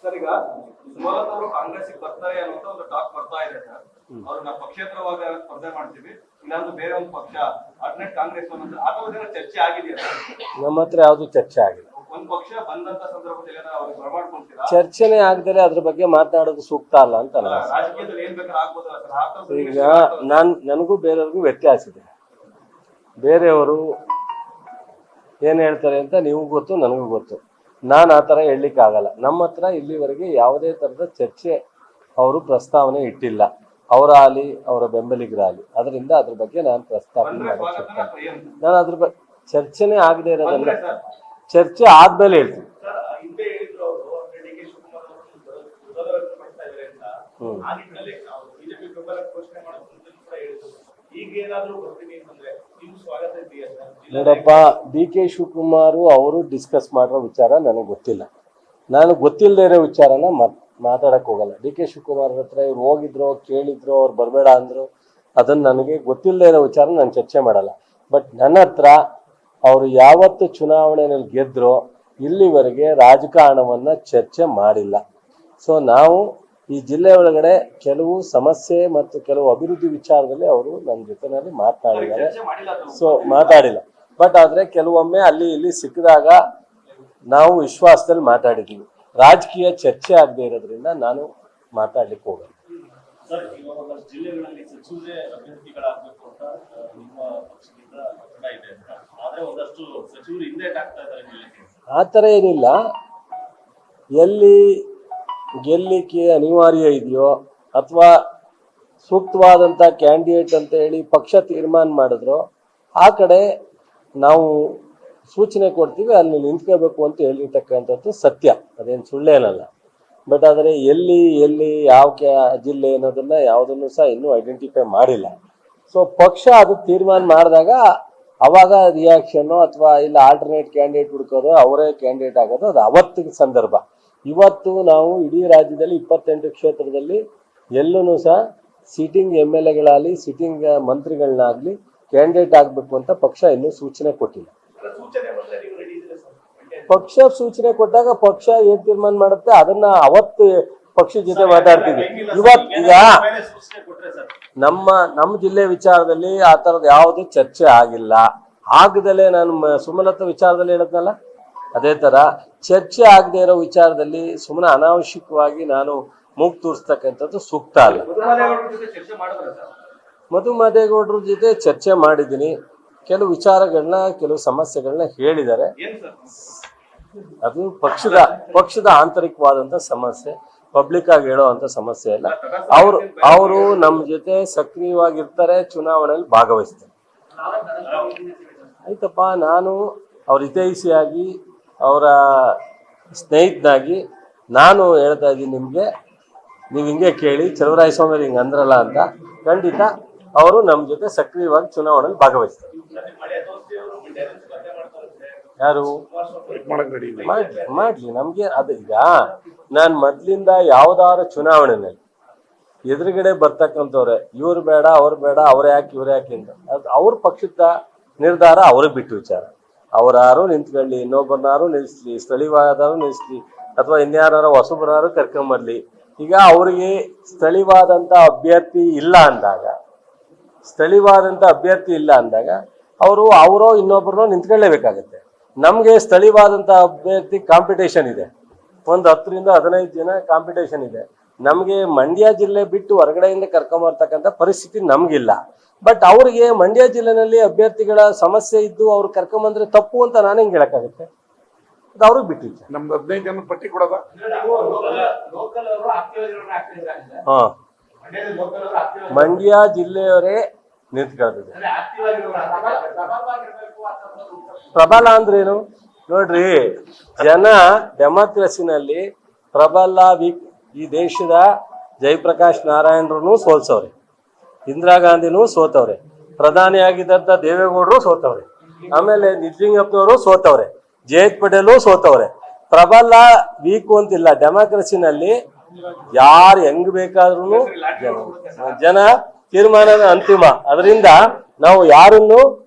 Sir, ಈಗ ಸುಮಲತಾ ಅವರು ಕಾಂಗ್ರೆಸ್ ಬರ್ತಾರೆ ಅನ್ನೋ ಒಂದು ಟಾಕ್ ಬರ್ತಾ ಇದೆ ಸರ್. ಅವ್ರನ್ನ ಪಕ್ಷೇತರವಾಗಿ ಸ್ಪರ್ಧೆ ಮಾಡ್ತೀವಿ, ಇಲ್ಲಾಂದ್ರೆ ಬೇರೆ ಒಂದು ಪಕ್ಷ ಆಲ್ಟರ್ನೇಟ್ ಕಾಂಗ್ರೆಸ್ ಅನ್ನೋದು ಆ ಥರದ ಚರ್ಚೆ ಆಗಿದೆಯಾ? ನಮ್ಮ ಹತ್ರ ಯಾವ್ದು ಚರ್ಚೆ ಆಗಿಲ್ಲ. ಒಂದು ಪಕ್ಷ ಬಂದಂತ ಸಂದರ್ಭದಲ್ಲಿ ಅವ್ರಿಗೆ ಬರಮಾಡ್ಕೊಂತೀರಾ? ಚರ್ಚೆನೆ ಆಗದರೆ ಅದ್ರ ಬಗ್ಗೆ ಮಾತನಾಡೋದು ಸೂಕ್ತ ಅಲ್ಲ ಅಂತ ರಾಜಕೀಯದಲ್ಲಿ ಏನ್ ಬೇಕಾದ್ರೆ ಆಗ್ಬೋದಲ್ಲ ಸರ್. ಈಗ ನನಗೂ ಬೇರೆಯವ್ರಿಗೂ ವ್ಯತ್ಯಾಸ ಇದೆ. ಬೇರೆಯವರು ಏನ್ ಹೇಳ್ತಾರೆ ಅಂತ ನೀವು ಗೊತ್ತು, ನನಗೂ ಗೊತ್ತು. ನಾನು ಆ ಥರ ಹೇಳಲಿಕ್ಕೆ ಆಗಲ್ಲ. ನಮ್ಮ ಹತ್ರ ಇಲ್ಲಿವರೆಗೆ ಯಾವುದೇ ಥರದ ಚರ್ಚೆ ಅವರು ಪ್ರಸ್ತಾವನೆ ಇಟ್ಟಿಲ್ಲ, ಅವರಾಗಲಿ ಅವರ ಬೆಂಬಲಿಗರಾಗಲಿ. ಅದರಿಂದ ಅದ್ರ ಬಗ್ಗೆ ನಾನು ಪ್ರಸ್ತಾವನೆ ಮಾಡಿ ನಾನು ಅದ್ರ ಬಗ್ಗೆ ಚರ್ಚೆನೇ ಆಗದೆ ಇರೋದನ್ನ ಚರ್ಚೆ ಆದ್ಮೇಲೆ ಹೇಳ್ತೀನಿ. ನೋಡಪ್ಪ, ಡಿ ಕೆ ಶಿವಕುಮಾರ್ ಅವರು ಡಿಸ್ಕಸ್ ಮಾಡಿರೋ ವಿಚಾರ ನನಗೆ ಗೊತ್ತಿಲ್ಲ. ನಾನು ಗೊತ್ತಿಲ್ಲದೆ ಇರೋ ವಿಚಾರನ ಮಾತಾಡಕ್ ಹೋಗಲ್ಲ. ಡಿ ಕೆ ಶಿವಕುಮಾರ್ ಹತ್ರ ಇವ್ರು ಹೋಗಿದ್ರು, ಕೇಳಿದ್ರು, ಅವ್ರು ಬರಬೇಡ ಅಂದ್ರು, ಅದನ್ನ ನನಗೆ ಗೊತ್ತಿಲ್ಲದೆ ಇರೋ ವಿಚಾರ ನಾನು ಚರ್ಚೆ ಮಾಡಲ್ಲ. ಬಟ್ ನನ್ನ ಹತ್ರ ಅವರು ಯಾವತ್ತು ಚುನಾವಣೆಯಲ್ಲಿ ಗೆದ್ರೋ ಇಲ್ಲಿವರೆಗೆ ರಾಜಕಾರಣವನ್ನ ಚರ್ಚೆ ಮಾಡಿಲ್ಲ. ಸೊ ನಾವು ಈ ಜಿಲ್ಲೆ ಒಳಗಡೆ ಕೆಲವು ಸಮಸ್ಯೆ ಮತ್ತು ಕೆಲವು ಅಭಿವೃದ್ಧಿ ವಿಚಾರದಲ್ಲಿ ಅವರು ನನ್ನ ಜೊತೆನಲ್ಲಿ ಮಾತನಾಡಿದ್ದಾರೆ. ಸೊ ಮಾತಾಡಿಲ್ಲ. ಬಟ್ ಆದ್ರೆ ಕೆಲವೊಮ್ಮೆ ಅಲ್ಲಿ ಇಲ್ಲಿ ಸಿಕ್ಕಿದಾಗ ನಾವು ವಿಶ್ವಾಸದಲ್ಲಿ ಮಾತಾಡಿದ್ದೀವಿ. ರಾಜಕೀಯ ಚರ್ಚೆ ಆಗದೆ ಇರೋದ್ರಿಂದ ನಾನು ಮಾತಾಡ್ಲಿಕ್ಕೆ ಹೋಗಲ್ಲ. ಆ ಥರ ಏನಿಲ್ಲ. ಎಲ್ಲಿ ಗೆಲ್ಲಿಕ್ಕೆ ಅನಿವಾರ್ಯ ಇದೆಯೋ ಅಥವಾ ಸೂಕ್ತವಾದಂಥ ಕ್ಯಾಂಡಿಡೇಟ್ ಅಂತ ಹೇಳಿ ಪಕ್ಷ ತೀರ್ಮಾನ ಮಾಡಿದ್ರು ಆ ಕಡೆ ನಾವು ಸೂಚನೆ ಕೊಡ್ತೀವಿ, ಅಲ್ಲಿ ನಿಂತ್ಕೋಬೇಕು ಅಂತ ಹೇಳಿರ್ತಕ್ಕಂಥದ್ದು ಸತ್ಯ, ಅದೇನು ಸುಳ್ಳೇನಲ್ಲ. ಬಟ್ ಆದರೆ ಎಲ್ಲಿ ಯಾವ ಜಿಲ್ಲೆ ಅನ್ನೋದನ್ನ ಯಾವುದನ್ನು ಸಹ ಇನ್ನೂ ಐಡೆಂಟಿಫೈ ಮಾಡಿಲ್ಲ. ಸೊ ಪಕ್ಷ ಅದು ತೀರ್ಮಾನ ಮಾಡಿದಾಗ ಅವಾಗ ರಿಯಾಕ್ಷನ್ನು ಅಥವಾ ಇಲ್ಲ ಆಲ್ಟರ್ನೇಟ್ ಕ್ಯಾಂಡಿಡೇಟ್ ಹುಡ್ಕೋದು, ಅವರೇ ಕ್ಯಾಂಡಿಡೇಟ್ ಆಗೋದು, ಅದು ಅವತ್ತಿನ ಸಂದರ್ಭ. ಇವತ್ತು ನಾವು ಇಡೀ ರಾಜ್ಯದಲ್ಲಿ 28 ಕ್ಷೇತ್ರದಲ್ಲಿ ಎಲ್ಲೂ ಸಹ ಸಿಟ್ಟಿಂಗ್ MLAಗಳಾಗಲಿ ಸಿಟ್ಟಿಂಗ್ ಮಂತ್ರಿಗಳನ್ನಾಗಲಿ ಕ್ಯಾಂಡಿಡೇಟ್ ಆಗಬೇಕು ಅಂತ ಪಕ್ಷ ಇನ್ನೂ ಸೂಚನೆ ಕೊಟ್ಟಿಲ್ಲ. ಪಕ್ಷ ಸೂಚನೆ ಕೊಟ್ಟಾಗ ಪಕ್ಷ ಏನ್ ತೀರ್ಮಾನ ಮಾಡುತ್ತೆ ಅದನ್ನ ಅವತ್ತು ಪಕ್ಷದ ಜೊತೆ ಮಾತಾಡ್ತೀವಿ. ಇವತ್ತು ಈಗ ನಮ್ಮ ಜಿಲ್ಲೆ ವಿಚಾರದಲ್ಲಿ ಆ ಥರದ್ದು ಯಾವುದು ಚರ್ಚೆ ಆಗಿಲ್ಲ. ಆಗದಲ್ಲೇ ನಾನು ಸುಮಲತಾ ವಿಚಾರದಲ್ಲಿ ಹೇಳಿದ್ನಲ್ಲ, ಅದೇ ತರ ಚರ್ಚೆ ಆಗದೆ ಇರೋ ವಿಚಾರದಲ್ಲಿ ಸುಮ್ಮನೆ ಅನಾವಶ್ಯಕವಾಗಿ ನಾನು ಮೂಗು ತೂರಿಸ್ತಕ್ಕಂಥದ್ದು ಸೂಕ್ತ ಅಲ್ಲ. ಮಧು ಮಾದೇಗೌಡರ ಜೊತೆ ಚರ್ಚೆ ಮಾಡಿದ್ದೀನಿ. ಕೆಲವು ವಿಚಾರಗಳನ್ನ ಕೆಲವು ಸಮಸ್ಯೆಗಳನ್ನ ಹೇಳಿದ್ದಾರೆ. ಅದು ಪಕ್ಷದ ಆಂತರಿಕವಾದಂಥ ಸಮಸ್ಯೆ, ಪಬ್ಲಿಕ್ ಆಗಿ ಹೇಳೋವಂಥ ಸಮಸ್ಯೆ ಅಲ್ಲ. ಅವರು ನಮ್ಮ ಜೊತೆ ಸಕ್ರಿಯವಾಗಿರ್ತಾರೆ, ಚುನಾವಣೆಯಲ್ಲಿ ಭಾಗವಹಿಸ್ತಾರೆ. ಆಯ್ತಪ್ಪ, ನಾನು ಅವ್ರ ಹಿತೈಷಿಯಾಗಿ ಅವರ ಸ್ನೇಹಿತನಾಗಿ ನಾನು ಹೇಳ್ತಾ ಇದ್ದೀನಿ ನಿಮಗೆ, ನೀವು ಹಿಂಗೆ ಕೇಳಿ ಚಲುವರಾಯಸ್ವಾಮಿ ಹಿಂಗೆ ಅಂದ್ರಲ್ಲ ಅಂತ. ಖಂಡಿತ ಅವರು ನಮ್ಮ ಜೊತೆ ಸಕ್ರಿಯವಾಗಿ ಚುನಾವಣೆಯಲ್ಲಿ ಭಾಗವಹಿಸ್ತಾರೆ. ಯಾರು ಮಾಡ್ಲಿ, ನಮ್ಗೆ ಅದು. ಈಗ ನಾನು ಮೊದ್ಲಿಂದ ಯಾವ್ದಾದ್ರು ಚುನಾವಣೆನಲ್ಲಿ ಎದುರುಗಡೆ ಬರ್ತಕ್ಕಂಥವ್ರೆ ಇವ್ರು ಬೇಡ ಅವ್ರು ಬೇಡ, ಅವ್ರು ಯಾಕೆ ಇವ್ರು ಯಾಕೆ ಅಂತ, ಅದು ಅವ್ರ ಪಕ್ಷದ ನಿರ್ಧಾರ ಅವ್ರಿಗೆ ಬಿಟ್ಟು ವಿಚಾರ. ಅವರಾರು ನಿಂತ್ಕೊಳ್ಳಿ, ಇನ್ನೊಬ್ಬರನ್ನಾರು ನಿಲ್ಲಿಸ್ಲಿ, ಸ್ಥಳೀಯವಾದವರು ನಿಲ್ಲಿಸ್ಲಿ, ಅಥವಾ ಇನ್ಯಾರು ಹೊಸಬರಾರು ಕರ್ಕೊಂಬರ್ಲಿ. ಈಗ ಅವ್ರಿಗೆ ಸ್ಥಳೀಯವಾದಂಥ ಅಭ್ಯರ್ಥಿ ಇಲ್ಲ ಅಂದಾಗ ಅವರೋ ಇನ್ನೊಬ್ಬರನ್ನೋ ನಿಂತ್ಕೊಳ್ಳೇಬೇಕಾಗತ್ತೆ. ನಮಗೆ ಸ್ಥಳೀಯವಾದಂಥ ಅಭ್ಯರ್ಥಿ ಕಾಂಪಿಟೇಷನ್ ಇದೆ, ಒಂದು 10 ರಿಂದ 15 ಜನ ಕಾಂಪಿಟೇಷನ್ ಇದೆ. ನಮಗೆ ಮಂಡ್ಯ ಜಿಲ್ಲೆ ಬಿಟ್ಟು ಹೊರಗಡೆಯಿಂದ ಕರ್ಕೊಂಬರ್ತಕ್ಕಂಥ ಪರಿಸ್ಥಿತಿ ನಮಗಿಲ್ಲ. ಬಟ್ ಅವ್ರಿಗೆ ಮಂಡ್ಯ ಜಿಲ್ಲೆನಲ್ಲಿ ಅಭ್ಯರ್ಥಿಗಳ ಸಮಸ್ಯೆ ಇದ್ದು ಅವ್ರು ಕರ್ಕೊಂಬಂದ್ರೆ ತಪ್ಪು ಅಂತ ನಾನು ಹೆಂಗೆ ಹೇಳಕ್ಕಾಗುತ್ತೆ? ಅದು ಅವ್ರಿಗೆ ಬಿಟ್ಟಿದ್ದೆ. ನಮ್ದು 15 ಜನ ಪಟ್ಟಿ ಕೊಡೋದ. ಮಂಡ್ಯ ಜಿಲ್ಲೆಯವರೇ ನಿಂತ್ಕೊಳ್ತಿದೆ. ಪ್ರಬಲ ಅಂದ್ರೇನು ನೋಡ್ರಿ, ಜನ ಡೆಮಾಕ್ರಸಿನಲ್ಲಿ ಪ್ರಬಲ ಈ ದೇಶದ ಜಯಪ್ರಕಾಶ್ ನಾರಾಯಣರನ್ನು ಸೋಲ್ಸವ್ರೆ, ಇಂದಿರಾ ಗಾಂಧಿನೂ ಸೋತವ್ರೆ, ಪ್ರಧಾನಿಯಾಗಿದ್ದಂಥ ದೇವೇಗೌಡರು ಸೋತವ್ರೆ, ಆಮೇಲೆ ನಿಜಲಿಂಗಪ್ಪನವರು ಸೋತವ್ರೆ, ಜಯಂತ್ ಪಟೇಲು ಸೋತವ್ರೆ. ಪ್ರಬಲ ವೀಕು ಅಂತಿಲ್ಲ. ಡೆಮಾಕ್ರಸಿನಲ್ಲಿ ಯಾರು ಹೆಂಗ್ ಬೇಕಾದ್ರೂ ಜನ ತೀರ್ಮಾನದ ಅಂತಿಮ. ಅದರಿಂದ ನಾವು ಯಾರನ್ನು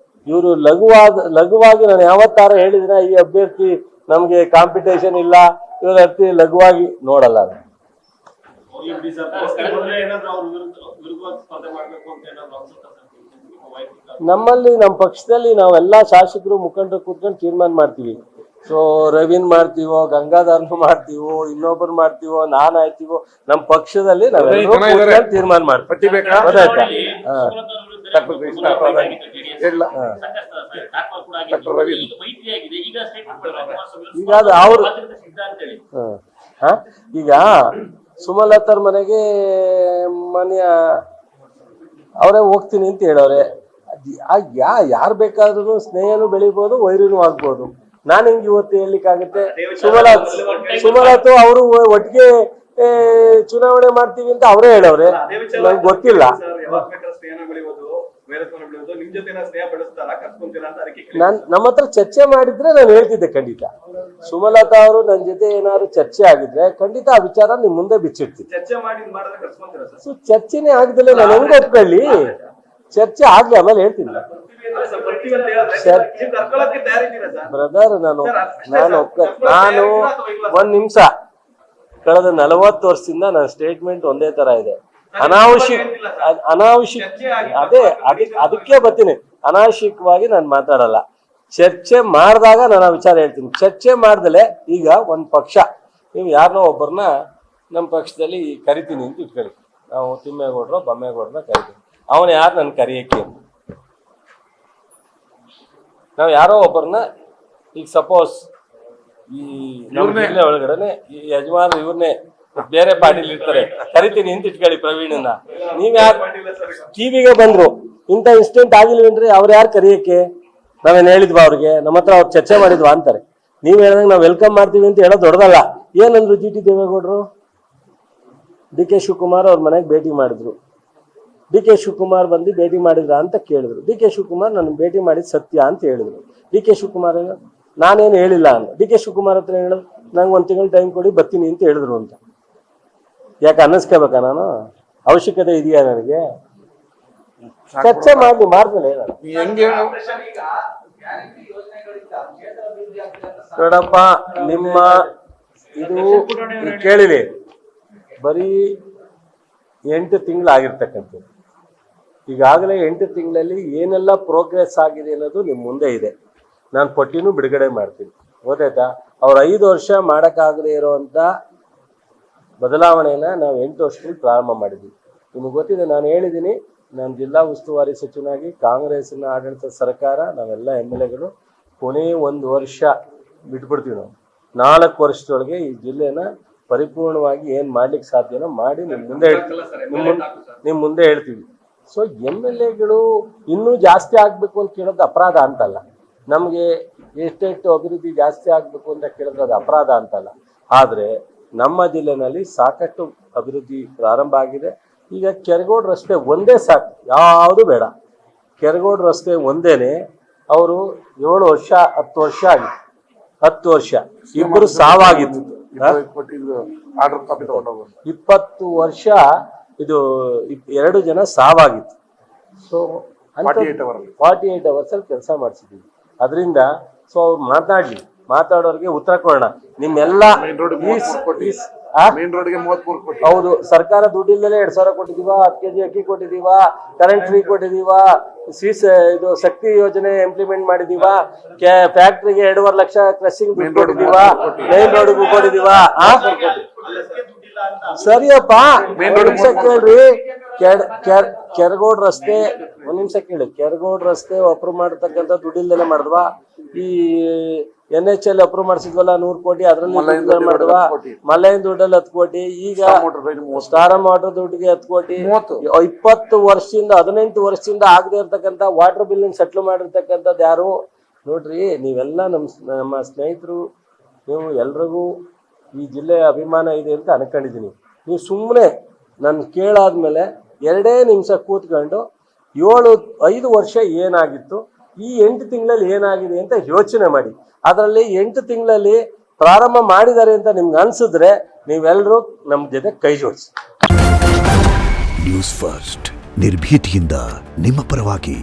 ಇವರು ಲಘುವಾಗಿ ನಾನು ಯಾವತ್ತಾರ ಹೇಳಿದ್ರೆ ಈ ಅಭ್ಯರ್ಥಿ ನಮ್ಗೆ ಕಾಂಪಿಟೇಷನ್ ಇಲ್ಲ, ಇವ್ರ ಅತಿ ಲಘುವಾಗಿ ನೋಡಲ್ಲ ಅದು. ನಮ್ಮಲ್ಲಿ ನಮ್ಮ ಪಕ್ಷದಲ್ಲಿ ನಾವೆಲ್ಲಾ ಶಾಸಕರು ಮುಖಂಡರು ಕೂತ್ಕೊಂಡು ತೀರ್ಮಾನ ಮಾಡ್ತೀವಿ. ಸೊ ರವಿನ್ ಮಾಡ್ತೀವೋ, ಗಂಗಾಧರ್ನು ಮಾಡ್ತೀವೋ, ಇನ್ನೊಬ್ಬರು ಮಾಡ್ತೀವೋ, ನಾನ್ ಆಯ್ತೀವೋ, ನಮ್ಮ ಪಕ್ಷದಲ್ಲಿ ನಾವೆಲ್ಲರೂ ಕೂತ್ಕೊಂಡು ತೀರ್ಮಾನ ಮಾಡ್ತೀವಿ. ಗೊತ್ತಾಯ್ತಾ? ಈಗ ಅದು ಅವ್ರು ಈಗ ಸುಮಲತಾರ್ ಮನೆಗೆ ಮನೆಯ ಅವರೇ ಹೋಗ್ತೀನಿ ಅಂತ ಹೇಳವ್ರೆ. ಯಾರು ಬೇಕಾದ್ರೂ ಸ್ನೇಹನೂ ಬೆಳಿಬೋದು, ವೈರಿನೂ ಆಗ್ಬೋದು. ನಾನು ಹಿಂಗೆ ಇವತ್ತು ಹೇಳಲಿಕ್ಕಾಗುತ್ತೆ? ಸುಮಲತಾ ಅವರು ಒಟ್ಟಿಗೆ ಚುನಾವಣೆ ಮಾಡ್ತೀವಿ ಅಂತ ಅವರೇ ಹೇಳವ್ರೆ, ನಂಗೆ ಗೊತ್ತಿಲ್ಲ. ನಮ್ಮ ಹತ್ರ ಚರ್ಚೆ ಮಾಡಿದ್ರೆ ನಾನು ಹೇಳ್ತಿದ್ದೆ ಖಂಡಿತ. ಸುಮಲತಾ ಅವರು ನನ್ನ ಜೊತೆ ಏನಾದ್ರು ಚರ್ಚೆ ಆಗಿದ್ರೆ ಖಂಡಿತ ಆ ವಿಚಾರ ನಿಮ್ ಮುಂದೆ ಬಿಚ್ಚಿಡ್ತೀನಿ. ಚರ್ಚೆನೇ ಆಗದಲ್ಲ ನಾನು ಹೆಂಗ್ ಒಪ್ಕೊಳ್ಳಿ? ಚರ್ಚೆ ಆಗ್ಲಿ, ಆಮೇಲೆ ಹೇಳ್ತೀನಿ. ಬ್ರದರ್, ನಾನು ಒಂದ್ ನಿಮಿಷ, ಕಳೆದ 40 ವರ್ಷದಿಂದ ನನ್ನ ಸ್ಟೇಟ್ಮೆಂಟ್ ಒಂದೇ ತರ ಇದೆ. ಅನಾವಶ್ಯಕ ಅದಕ್ಕೆ ಬರ್ತೀನಿ. ಅನಾವಶ್ಯಕವಾಗಿ ನಾನು ಮಾತಾಡಲ್ಲ. ಚರ್ಚೆ ಮಾಡಿದಾಗ ನಾನು ಆ ವಿಚಾರ ಹೇಳ್ತೀನಿ. ಚರ್ಚೆ ಮಾಡ್ದಲೆ ಈಗ ಒಂದ್ ಪಕ್ಷ ನೀವು ಯಾರನ್ನೋ ಒಬ್ಬರನ್ನ ನಮ್ಮ ಪಕ್ಷದಲ್ಲಿ ಕರಿತೀನಿ ಅಂತ ಇಟ್ಕೊಳ್ಳಿ. ನಾವು ತಿಮ್ಮೇಗೌಡರು ಬೊಮ್ಮೇಗೌಡರನ್ನ ಕರಿತೀನಿ. ಅವನು ಯಾರು ನನ್ ಕರಿಯಕ್ಕೆ ಅಂತ ನಾವ್ ಯಾರೋ ಒಬ್ಬರನ್ನ, ಈಗ ಸಪೋಸ್ ಈ ನಮ್ಮ ಜಿಲ್ಲೆ ಒಳಗಡೆ ಈ ಯಜಮಾನ್ ಇವ್ರನ್ನೇ ಬೇರೆ ಪಾರ್ಟಿಲಿ ಇರ್ತಾರೆ, ಕರಿತೀನಿ ಅಂತ ಇಟ್ಕೊಳ್ಳಿ ಪ್ರವೀಣನ್ನ. ನೀವ್ ಯಾರು ಟಿವಿಗೆ ಬಂದ್ರು ಇಂಥ ಇನ್ಸಿಡೆಂಟ್ ಆಗಿಲ್ವೇನ್ರಿ, ಅವ್ರು ಯಾರು ಕರಿಯಕ್ಕೆ? ನಾವೇನ್ ಹೇಳಿದ್ವಾ ಅವ್ರಿಗೆ? ನಮ್ಮ ಹತ್ರ ಅವ್ರು ಚರ್ಚೆ ಮಾಡಿದ್ವಾ ಅಂತಾರೆ. ನೀವ್ ಹೇಳಿದಂಗೆ ನಾವ್ ವೆಲ್ಕಮ್ ಮಾಡ್ತೀವಿ ಅಂತ ಹೇಳೋದು ದೊಡ್ಡದಲ್ಲ. ಏನಂದ್ರು ಜಿ ಟಿ ದೇವೇಗೌಡರು? ಡಿ ಕೆ ಶಿವಕುಮಾರ್ ಅವ್ರ ಮನೆಗೆ ಭೇಟಿ ಮಾಡಿದ್ರು. ಡಿ ಕೆ ಶಿವಕುಮಾರ್ ಬಂದು ಭೇಟಿ ಮಾಡಿದ್ರ ಅಂತ ಕೇಳಿದ್ರು. ಡಿ ಕೆ ಶಿವಕುಮಾರ್ ನನ್ನ ಭೇಟಿ ಮಾಡಿದ್ ಸತ್ಯ ಅಂತ ಹೇಳಿದ್ರು. ಡಿ ಕೆ ಶಿವಕುಮಾರ್ ನಾನೇನು ಹೇಳಿಲ್ಲ ಅಂತ. ಡಿ ಕೆ ಶಿವಕುಮಾರ್ ಹತ್ರ ಹೇಳಿದ್ರು, ನಂಗೆ 1 ತಿಂಗಳು ಟೈಮ್ ಕೊಡಿ ಬರ್ತೀನಿ ಅಂತ ಹೇಳಿದ್ರು ಅಂತ. ಯಾಕೆ ಅನ್ನಿಸ್ಕೋಬೇಕಾ? ನಾನು ಅವಶ್ಯಕತೆ ಇದೆಯಾ ನನಗೆ? ಚರ್ಚೆ ಮಾಡ್ಮೇಲೆ ನೋಡಪ್ಪ, ನಿಮ್ಮ ಇದು ಕೇಳಿರಿ, ಬರೀ 8 ತಿಂಗಳಾಗಿರ್ತಕ್ಕಂಥದ್ದು. ಈಗಾಗಲೇ 8 ತಿಂಗಳಲ್ಲಿ ಏನೆಲ್ಲ ಪ್ರೋಗ್ರೆಸ್ ಆಗಿದೆ ಅನ್ನೋದು ನಿಮ್ಮ ಮುಂದೆ ಇದೆ. ನಾನು ಪಟ್ಟಿನೂ ಬಿಡುಗಡೆ ಮಾಡ್ತೀನಿ. ಗೊತ್ತಾಯ್ತಾ? ಅವ್ರು 5 ವರ್ಷ ಮಾಡೋಕ್ಕಾಗದೇ ಇರೋವಂಥ ಬದಲಾವಣೆನ ನಾವು 8 ವರ್ಷದಲ್ಲಿ ಪ್ರಾರಂಭ ಮಾಡಿದ್ವಿ. ನಿಮಗೆ ಗೊತ್ತಿದೆ, ನಾನು ಹೇಳಿದ್ದೀನಿ, ನಾನು ಜಿಲ್ಲಾ ಉಸ್ತುವಾರಿ ಸಚಿವನಾಗಿ ಕಾಂಗ್ರೆಸ್ನ ಆಡಳಿತ ಸರ್ಕಾರ, ನಾವೆಲ್ಲ MLAಗಳು ಕೊನೆ 1 ವರ್ಷ ಬಿಟ್ಬಿಡ್ತೀವಿ. ನಾವು 4 ವರ್ಷದೊಳಗೆ ಈ ಜಿಲ್ಲೆನ ಪರಿಪೂರ್ಣವಾಗಿ ಏನ್ ಮಾಡ್ಲಿಕ್ಕೆ ಸಾಧ್ಯನೋ ಮಾಡಿ ನಿಮ್ ಮುಂದೆ ಹೇಳ್ತೀವಿ. ಸೊ MLAಗಳು ಇನ್ನೂ ಜಾಸ್ತಿ ಆಗ್ಬೇಕು ಅಂತ ಕೇಳೋದು ಅಪರಾಧ ಅಂತಲ್ಲ. ನಮ್ಗೆ ಎಷ್ಟೆಷ್ಟು ಅಭಿವೃದ್ಧಿ ಜಾಸ್ತಿ ಆಗ್ಬೇಕು ಅಂತ ಕೇಳಿದ್ರೆ ಅದು ಅಪರಾಧ ಅಂತಲ್ಲ. ಆದ್ರೆ ನಮ್ಮ ಜಿಲ್ಲೆನಲ್ಲಿ ಸಾಕಷ್ಟು ಅಭಿವೃದ್ಧಿ ಪ್ರಾರಂಭ ಆಗಿದೆ. ಈಗ ಕೆರಗೋಡು ರಸ್ತೆ ಒಂದೇ ಸಾಕು, ಯಾವುದು ಬೇಡ. ಕೆರಗೋಡು ರಸ್ತೆ ಒಂದೇನೆ ಅವರು 7 ವರ್ಷ 10 ವರ್ಷ ಆಗಿತ್ತು. 10 ವರ್ಷ ಇಬ್ಬರು ಸಾವಾಗಿತ್ತು. 20 ವರ್ಷ ಇದು 2 ಜನ ಸಾವಾಗಿತ್ತು. ಸೊ 48 ಅವರ್ಸ್ ಅಲ್ಲಿ ಕೆಲಸ ಮಾಡಿಸಿದ್ದೀವಿ. ಅದರಿಂದ ಸೊ ಅವ್ರು ಮಾತಾಡೋರಿಗೆ ಉತ್ತರ ಕೊಡೋಣ. ನಿಮ್ಮೆಲ್ಲ ಹೌದು, ಸರ್ಕಾರ ದುಡ್ಡಿಲ್ಲದೆ 2,000 ಕೊಟ್ಟಿದೀವ, 10 kg ಅಕ್ಕಿ ಕೊಟ್ಟಿದೀವ, ಕರೆಂಟ್ ಫ್ರೀ ಕೊಟ್ಟಿದೀವ, ಇದು ಶಕ್ತಿ ಯೋಜನೆ ಇಂಪ್ಲಿಮೆಂಟ್ ಮಾಡಿದೀವ, ಫ್ಯಾಕ್ಟ್ರಿಗೆ 2.5 ಲಕ್ಷ ಕ್ರಷಿಂಗ್ ದುಡ್ಡು ಕೊಟ್ಟಿದೀವ, ಮೇನ್ ರೋಡ್ಗೂ ಕೊಟ್ಟಿದೀವ. ಸರಿಯಪ್ಪ, 1 ನಿಮಿಷ ಕೇಳ್ರಿ. ಕೆರಗೋಡು ರಸ್ತೆ 1 ನಿಮಿಷ ಕೇಳಿ. ಕೆರಗೋಡು ರಸ್ತೆ ಅಪ್ರೂವ್ ಮಾಡತಕ್ಕಂಥ ದುಡ್ಡಿಲ್ದಲೆ ಮಾಡಿದ್ವಾ? ಈ NHL ಅಪ್ರೂವ್ ಮಾಡಿಸಿದ್ವಲ್ಲ 100 ಕೋಟಿ, ಅದ್ರಲ್ಲಿ ಮಾಡಿದ್ವಾ? ಮಲೈನ್ ದುಡ್ಡಲ್ಲಿ 10 ಕೋಟಿ, ಈಗ ಸ್ಟಾರ್ ವಾಟರ್ ದುಡ್ಡಿಗೆ 10 ಕೋಟಿ. 20 ವರ್ಷದಿಂದ 18 ವರ್ಷದಿಂದ ಆಗದೆ ಇರ್ತಕ್ಕಂಥ ವಾಟರ್ ಬಿಲ್ ಸೆಟ್ಲ್ ಮಾಡಿರ್ತಕ್ಕಂಥದ್ದು ಯಾರು ನೋಡ್ರಿ? ನೀವೆಲ್ಲ ನಮ್ಮ ಸ್ನೇಹಿತರು, ನೀವು ಎಲ್ರಿಗೂ ಈ ಜಿಲ್ಲೆಯ ಅಭಿಮಾನ ಇದೆ ಅಂತ ಅನ್ಕೊಂಡಿದ್ದೀನಿ. ನೀವು ಸುಮ್ಮನೆ ನನ್ನ ಕೇಳಾದ್ಮೇಲೆ 2 ನಿಮಿಷ ಕೂತ್ಕೊಂಡು 5 ವರ್ಷ ಏನಾಗಿತ್ತು, ಈ 8 ತಿಂಗಳಲ್ಲಿ ಏನಾಗಿದೆ ಅಂತ ಯೋಚನೆ ಮಾಡಿ. ಅದರಲ್ಲಿ 8 ತಿಂಗಳಲ್ಲಿ ಪ್ರಾರಂಭ ಮಾಡಿದ್ದಾರೆ ಅಂತ ನಿಮ್ಗೆ ಅನ್ಸಿದ್ರೆ ನೀವೆಲ್ಲರೂ ನಮ್ಮ ಜೊತೆ ಕೈ ಜೋಡಿಸಿ. ನ್ಯೂಸ್ ಫಸ್ಟ್, ನಿರ್ಭೀತಿಯಿಂದ ನಿಮ್ಮ ಪರವಾಗಿ.